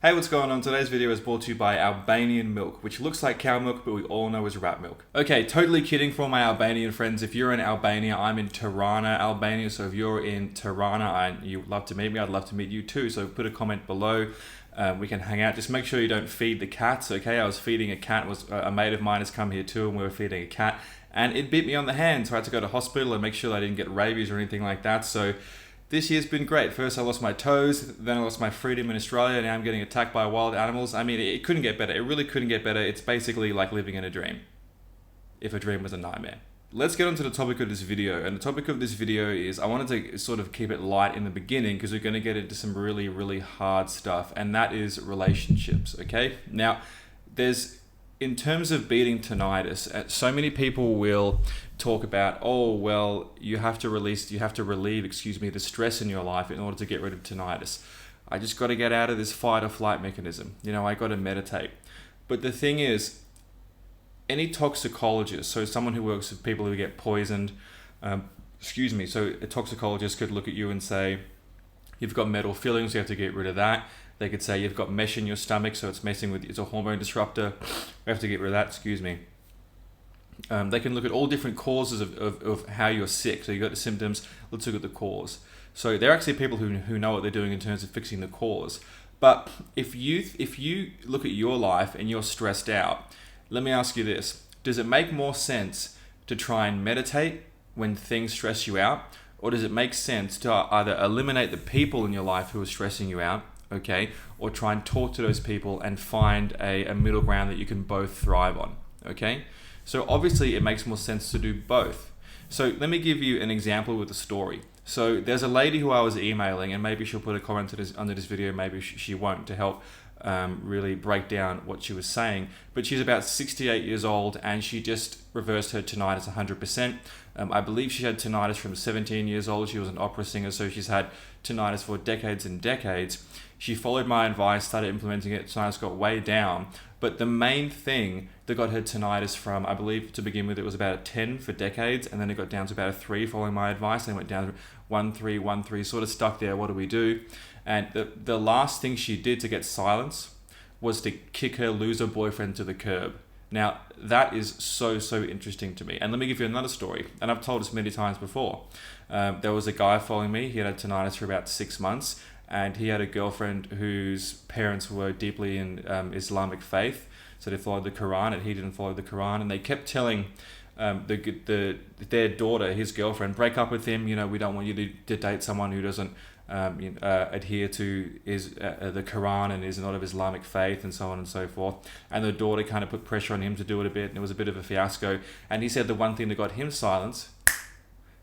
Hey, what's going on? Today's video is brought to you by Albanian milk, which looks like cow milk, but we all know is rat milk. Okay, totally kidding for all my Albanian friends. If you're in Albania, I'm in Tirana, Albania. So if you're in Tirana and you'd love to meet me, I'd love to meet you too. So put a comment below. We can hang out. Just make sure you don't feed the cats, okay? I was feeding a cat. A mate of mine has come here too, and we were feeding a cat. And it bit me on the hand, so I had to go to hospital and make sure that I didn't get rabies or anything like that. So this year's been great. First I lost my toes, then I lost my freedom in Australia, now I'm getting attacked by wild animals. I mean, it couldn't get better. It really couldn't get better. It's basically like living in a dream, if a dream was a nightmare. Let's get on to the topic of this video. And the topic of this video is, I wanted to sort of keep it light in the beginning because we're going to get into some really, really hard stuff. And that is relationships, okay? Now, in terms of beating tinnitus, so many people will talk about, oh, well, you have to relieve, the stress in your life in order to get rid of tinnitus. I just got to get out of this fight or flight mechanism. I got to meditate. But the thing is, any toxicologist, so someone who works with people who get poisoned, so a toxicologist could look at you and say, you've got metal fillings, you have to get rid of that. They could say you've got mesh in your stomach, so it's a hormone disruptor. We have to get rid of that, They can look at all different causes of how you're sick. So you got the symptoms, let's look at the cause. So they're actually people who know what they're doing in terms of fixing the cause. But if you look at your life and you're stressed out, let me ask you this. Does it make more sense to try and meditate when things stress you out? Or does it make sense to either eliminate the people in your life who are stressing you out, okay, or try and talk to those people and find a middle ground that you can both thrive on, okay? So obviously it makes more sense to do both. So let me give you an example with a story. So there's a lady who I was emailing, and maybe she'll put a comment under this video, maybe she won't, to help really break down what she was saying. But she's about 68 years old, and she just reversed her tinnitus 100%. I believe she had tinnitus from 17 years old. She was an opera singer, so she's had tinnitus for decades and decades. She followed my advice, started implementing it, tinnitus got way down. But the main thing that got her tinnitus from, I believe to begin with, it was about a 10 for decades, and then it got down to about a 3 following my advice, then went down to 1, 3, 1, 3, sort of stuck there, what do we do? And the last thing she did to get silence was to kick her loser boyfriend to the curb. Now, that is so interesting to me. And let me give you another story, and I've told this many times before. There was a guy following me, he had tinnitus for about 6 months, and he had a girlfriend whose parents were deeply in Islamic faith, so they followed the Quran, and he didn't follow the Quran, and they kept telling their daughter, his girlfriend, break up with him, we don't want you to date someone who doesn't adhere to the Quran and is not of Islamic faith, and so on and so forth. And the daughter kind of put pressure on him to do it a bit, and it was a bit of a fiasco. And he said the one thing that got him silence,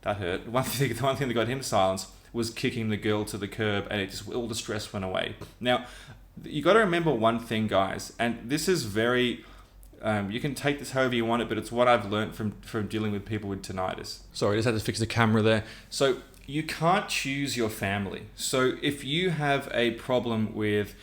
that hurt, the one thing that got him silence was kicking the girl to the curb, and all the stress went away. Now, you got to remember one thing, guys, and this is very, you can take this however you want it, but it's what I've learned from dealing with people with tinnitus. Sorry, I just had to fix the camera there. So you can't choose your family. So if you have a problem with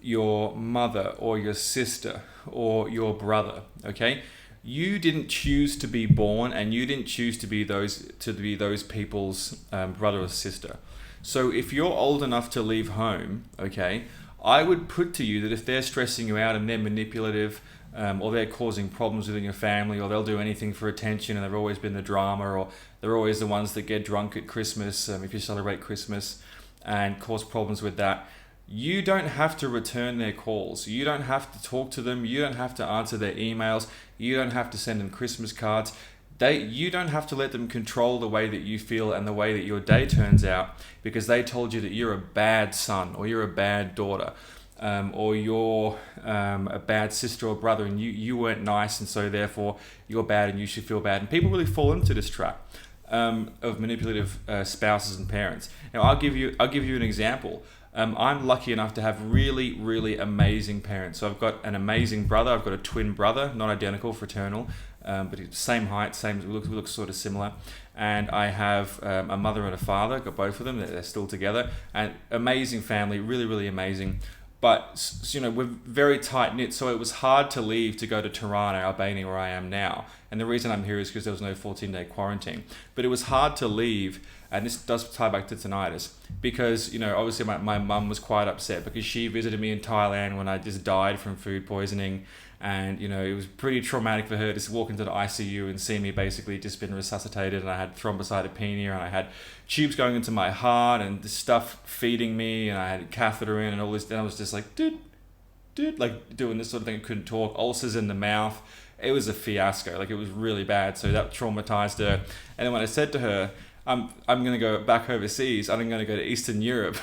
your mother or your sister or your brother, okay, you didn't choose to be born, and you didn't choose to be those people's brother or sister. So if you're old enough to leave home, okay, I would put to you that if they're stressing you out and they're manipulative, or they're causing problems within your family, or they'll do anything for attention, and they've always been the drama, or they're always the ones that get drunk at Christmas, if you celebrate Christmas, and cause problems with that, you don't have to return their calls. You don't have to talk to them. You don't have to answer their emails. You don't have to send them Christmas cards. You don't have to let them control the way that you feel and the way that your day turns out, because they told you that you're a bad son, or you're a bad daughter, or you're a bad sister or brother, and you weren't nice, and so therefore you're bad and you should feel bad. And people really fall into this trap of manipulative spouses and parents. Now, I'll give you an example. I'm lucky enough to have really amazing parents. So I've got an amazing brother. I've got a twin brother, not identical, fraternal, but same height, we look sort of similar. And I have a mother and a father. Got both of them. They're still together. And amazing family, really amazing. But we're very tight knit, so it was hard to leave to go to Tirana, Albania, where I am now. And the reason I'm here is because there was no 14-day quarantine. But it was hard to leave and this does tie back to tinnitus, because, you know, obviously my mum was quite upset because she visited me in Thailand when I just died from food poisoning. And, you know, it was pretty traumatic for her to walk into the ICU and see me basically just been resuscitated, and I had thrombocytopenia, and I had tubes going into my heart and this stuff feeding me, and I had a catheter in and all this. And I was just like, dude, like doing this sort of thing. I couldn't talk, ulcers in the mouth. It was a fiasco. Like, it was really bad. So that traumatized her. And then when I said to her, I'm going to go back overseas, I'm going to go to Eastern Europe.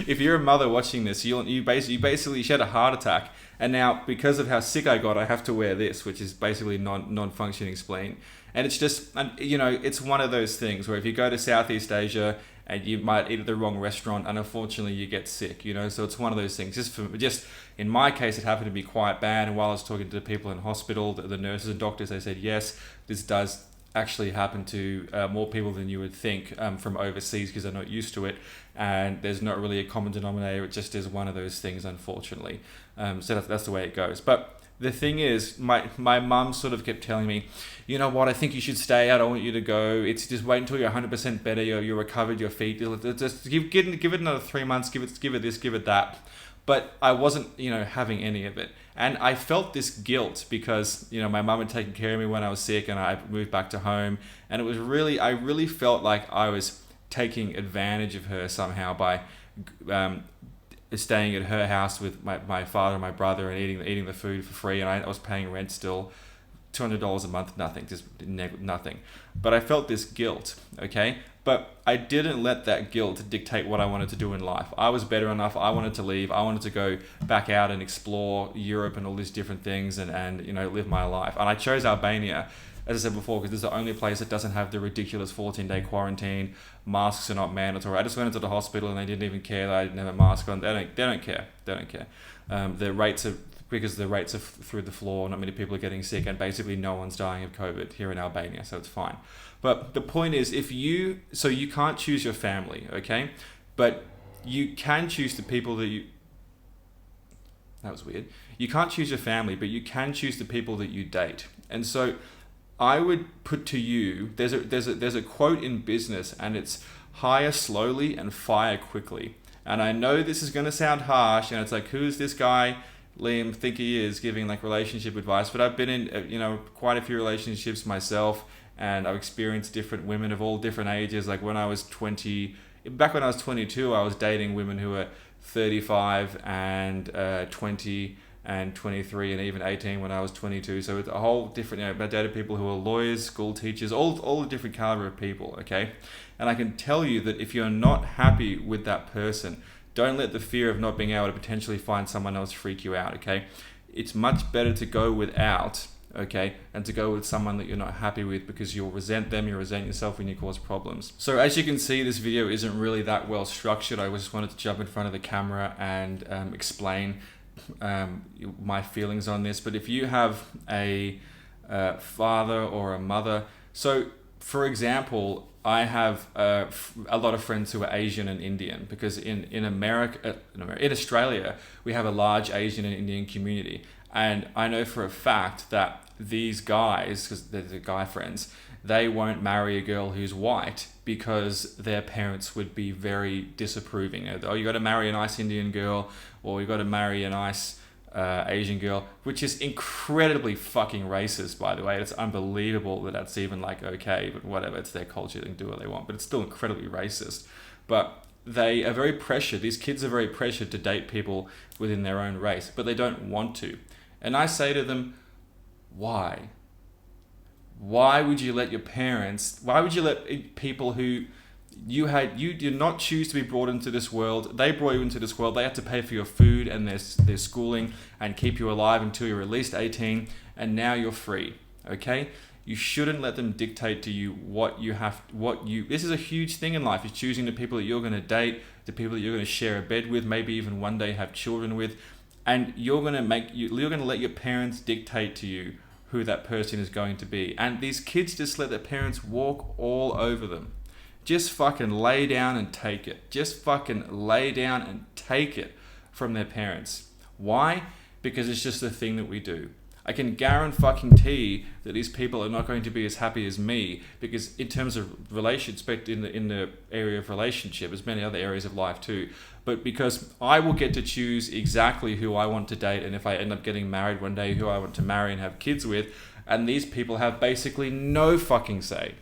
If you're a mother watching this, you basically she had a heart attack, and now because of how sick I got, I have to wear this, which is basically non-functioning spleen. And it's just, you know, it's one of those things where if you go to Southeast Asia and you might eat at the wrong restaurant, and unfortunately you get sick, you know. So it's one of those things. Just in my case, it happened to be quite bad. And while I was talking to the people in hospital, the nurses and doctors, they said, yes, this does actually happen to more people than you would think from overseas, because they're not used to it, and there's not really a common denominator. It just is one of those things, unfortunately. So that's the way it goes. But the thing is, my mum sort of kept telling me, you know what, I think you should stay. I don't want you to go. It's just wait until you're 100% better. You're recovered. Your feet. Just give it another 3 months. Give it this. Give it that. But I wasn't, you know, having any of it. And I felt this guilt because, you know, my mum had taken care of me when I was sick, and I moved back to home. And it was really, I really felt like I was taking advantage of her somehow by staying at her house with my father and my brother and eating the food for free. And I was paying rent still, $200 a month, nothing, just nothing. But I felt this guilt, okay? But I didn't let that guilt dictate what I wanted to do in life. I was better enough. I wanted to leave. I wanted to go back out and explore Europe and all these different things and you know, live my life. And I chose Albania, as I said before, because it's the only place that doesn't have the ridiculous 14-day quarantine. Masks are not mandatory. I just went into the hospital and they didn't even care that I didn't have a mask on. They don't care. The rates are through the floor. Not many people are getting sick, and basically no one's dying of COVID here in Albania, so it's fine. But the point is, you can't choose your family, okay? But you can choose the people that you... That was weird. You can't choose your family, but you can choose the people that you date. And so I would put to you, there's a quote in business, and it's hire slowly and fire quickly. And I know this is going to sound harsh, and it's like, who's this guy, Liam, think he is, giving like relationship advice? But I've been in, you know, quite a few relationships myself, and I've experienced different women of all different ages. Like back when I was 22, I was dating women who were 35 and 20 and 23 and even 18 when I was 22. So it's a whole different, you know, I dated people who are lawyers, school teachers, all the different caliber of people, okay? And I can tell you that if you're not happy with that person, don't let the fear of not being able to potentially find someone else freak you out, okay? It's much better to go without, okay, and to go with someone that you're not happy with, because you'll resent them, you'll resent yourself when you cause problems. So as you can see, this video isn't really that well structured. I just wanted to jump in front of the camera and explain my feelings on this. But if you have a father or a mother, so for example, I have a lot of friends who are Asian and Indian, because in Australia, we have a large Asian and Indian community. And I know for a fact that these guys, because they're the guy friends, they won't marry a girl who's white because their parents would be very disapproving. Oh, you got to marry a nice Indian girl, or you got to marry a nice Asian girl, which is incredibly fucking racist, by the way. It's unbelievable that that's even like okay, but whatever, it's their culture, they can do what they want, but it's still incredibly racist. But they are very pressured, these kids are very pressured to date people within their own race, but they don't want to. And I say to them, why? Why would you let people who you did not choose to be brought into this world, they brought you into this world, they had to pay for your food and their schooling and keep you alive until you're at least 18, and now you're free, okay? You shouldn't let them dictate to you this is a huge thing in life, is choosing the people that you're going to date, the people that you're going to share a bed with, maybe even one day have children with, and you're going to let your parents dictate to you who that person is going to be. And these kids just let their parents walk all over them. Just fucking lay down and take it. Just fucking lay down and take it from their parents. Why? Because it's just the thing that we do. I can guarantee that these people are not going to be as happy as me, because in terms of relationship, in the area of relationship, as many other areas of life too, but because I will get to choose exactly who I want to date, and if I end up getting married one day, who I want to marry and have kids with, and these people have basically no fucking say.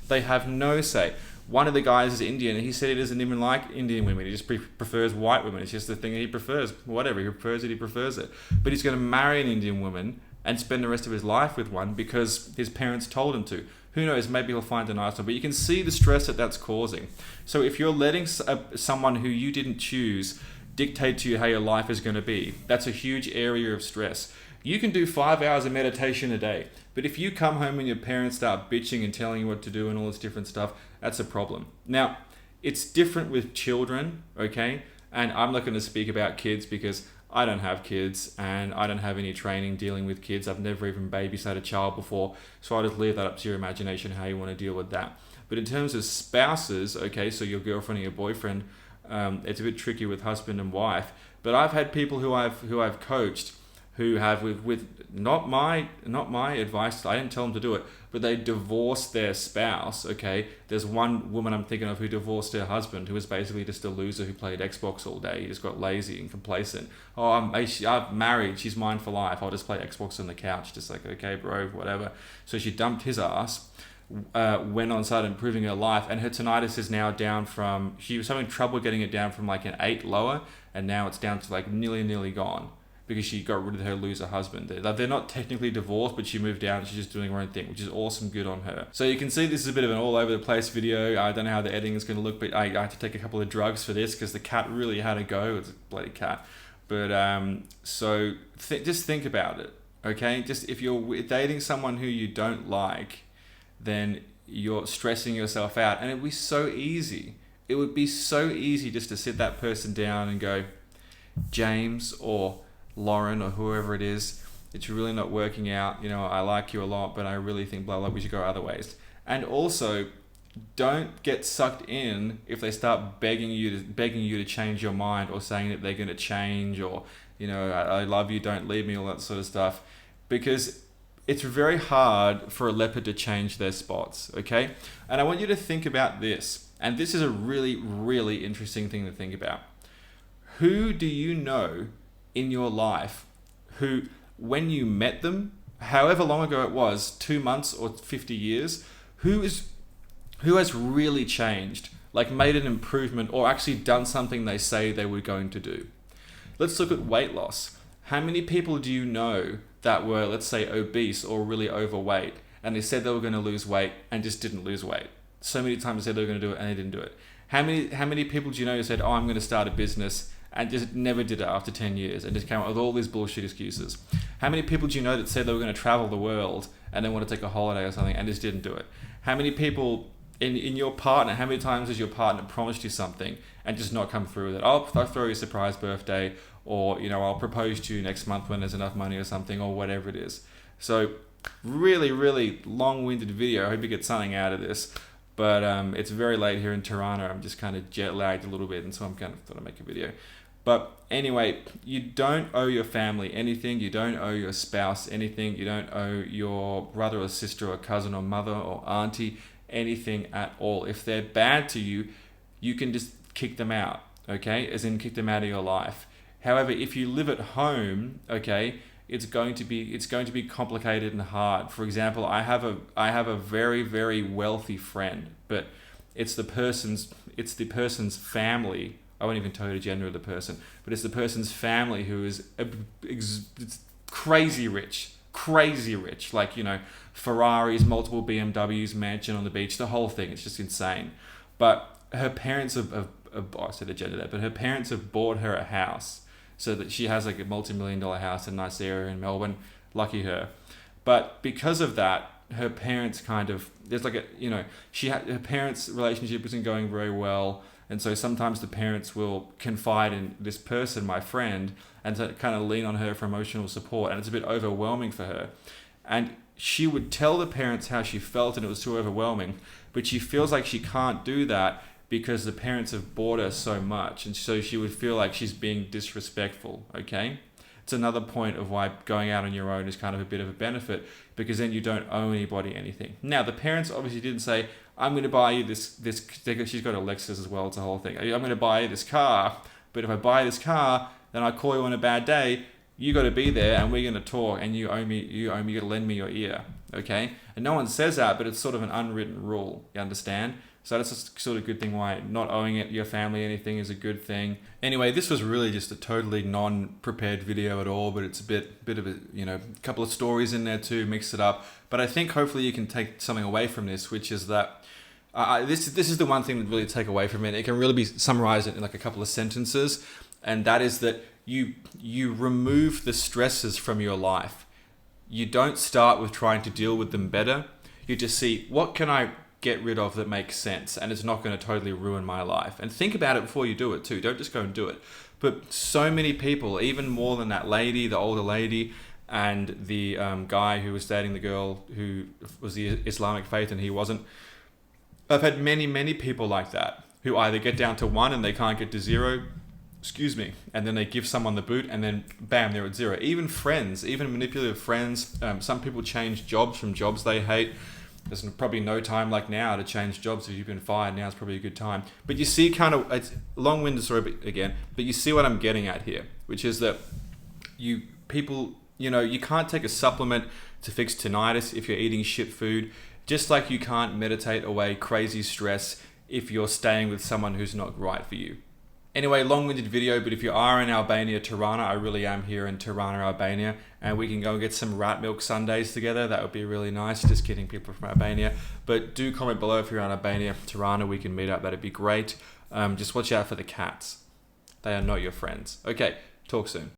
They have no say. One of the guys is Indian, and he said he doesn't even like Indian women. He just prefers white women. It's just the thing that he prefers. Whatever, he prefers it, he prefers it. But he's going to marry an Indian woman and spend the rest of his life with one because his parents told him to. Who knows, maybe he'll find a nice one. But you can see the stress that that's causing. So if you're letting someone who you didn't choose dictate to you how your life is going to be, that's a huge area of stress. You can do 5 hours of meditation a day, but if you come home and your parents start bitching and telling you what to do and all this different stuff, that's a problem. Now, it's different with children, okay? And I'm not going to speak about kids because I don't have kids and I don't have any training dealing with kids. I've never even babysat a child before, so I'll just leave that up to your imagination how you want to deal with that. But in terms of spouses, okay, so your girlfriend or your boyfriend, it's a bit tricky with husband and wife. But I've had people who I've coached who have with not my advice, I didn't tell them to do it, but they divorced their spouse, okay? There's one woman I'm thinking of who divorced her husband, who was basically just a loser who played Xbox all day. He just got lazy and complacent. Oh, I'm married, she's mine for life, I'll just play Xbox on the couch. Just like, okay, bro, whatever. So she dumped his ass, went on, started improving her life, and her tinnitus is now down from, she was having trouble getting it down from like an 8 lower, and now it's down to like nearly gone, because she got rid of her loser husband. They're not technically divorced, but she moved down and she's just doing her own thing, which is awesome. Good on her. So you can see this is a bit of an all over the place video. I don't know how the editing is going to look, but I had to take a couple of drugs for this because the cat really had to go. It's a bloody cat. But just think about it, okay? Just if you're dating someone who you don't like, then you're stressing yourself out. And it would be so easy. It would be so easy just to sit that person down and go, James or Lauren or whoever it is, it's really not working out. You know, I like you a lot, but I really think blah blah, we should go other ways. And also, don't get sucked in if they start begging you to change your mind, or saying that they're going to change, or, you know, I love you, don't leave me, all that sort of stuff, because it's very hard for a leopard to change their spots, okay? And I want you to think about this, and this is a really, really interesting thing to think about. Who do you know in your life who, when you met them, however long ago it was, 2 months or 50 years, who has really changed, like made an improvement or actually done something they say they were going to do? Let's look at weight loss. How many people do you know that were, let's say, obese or really overweight, and they said they were going to lose weight and just didn't lose weight? So many times they said they were going to do it and they didn't do it. How many people do you know who said, oh, I'm going to start a business, and just never did it after 10 years and just came up with all these bullshit excuses? How many people do you know that said they were going to travel the world and then want to take a holiday or something and just didn't do it? How many people in your partner, how many times has your partner promised you something and just not come through with it? I'll throw you a surprise birthday, or, you know, I'll propose to you next month when there's enough money or something, or whatever it is. So really, really long-winded video. I hope you get something out of this. But it's very late here in Toronto. I'm just kind of jet lagged a little bit, and so I'm kind of thought I'd make a video. But anyway, you don't owe your family anything. You don't owe your spouse anything. You don't owe your brother or sister or cousin or mother or auntie anything at all. If they're bad to you, you can just kick them out, okay? As in kick them out of your life. However, if you live at home, okay, it's going to be complicated and hard. For example, I have a very, very wealthy friend, but it's the person's family. I won't even tell you the gender of the person, but it's the person's family who is it's crazy rich, like, you know, Ferraris, multiple BMWs, mansion on the beach, the whole thing. It's just insane. But her parents I said the gender there, but her parents have bought her a house so that she has like a multi-million-dollar house in a nice area in Melbourne. Lucky her. But because of that, her parents there's like a, you know, her parents' relationship isn't going very well. And so sometimes the parents will confide in this person, my friend, and to kind of lean on her for emotional support. And it's a bit overwhelming for her. And she would tell the parents how she felt and it was too overwhelming. But she feels like she can't do that because the parents have bought her so much. And so she would feel like she's being disrespectful, okay? it's another point of why going out on your own is kind of a bit of a benefit, because then you don't owe anybody anything. Now, the parents obviously didn't say, I'm going to buy you this, she's got a Lexus as well, it's a whole thing. I'm going to buy you this car, but if I buy this car, then I call you on a bad day, you got to be there and we're going to talk, and you owe me, you got to lend me your ear, okay? And no one says that, but it's sort of an unwritten rule, you understand? So that's a sort of good thing why not owing it your family anything is a good thing. Anyway, this was really just a totally non-prepared video at all, but it's a bit of a, you know, a couple of stories in there too, mix it up. But I think hopefully you can take something away from this, which is that this is the one thing that really take away from it. It can really be summarized in like a couple of sentences, and that is that you remove the stresses from your life. You don't start with trying to deal with them better. You just see, what can I get rid of that makes sense and it's not going to totally ruin my life? And think about it before you do it too. Don't just go and do it. But so many people, even more than that lady, the older lady, and the guy who was dating the girl who was the Islamic faith and he wasn't. I've had many people like that who either get down to 1 and they can't get to 0, and then they give someone the boot and then bam, they're at 0. Even friends, even manipulative friends, some people change jobs from jobs they hate. There's probably no time like now to change jobs. If you've been fired, now is probably a good time. But you see, kind of, it's a long-winded story again, but you see what I'm getting at here, which is that you can't take a supplement to fix tinnitus if you're eating shit food, just like you can't meditate away crazy stress if you're staying with someone who's not right for you. Anyway, long-winded video, but if you are in Albania, Tirana, I really am here in Tirana, Albania, and we can go and get some rat milk sundaes together. That would be really nice. Just kidding, people from Albania. But do comment below if you're in Albania, Tirana, we can meet up. That'd be great. Just watch out for the cats. They are not your friends. Okay, talk soon.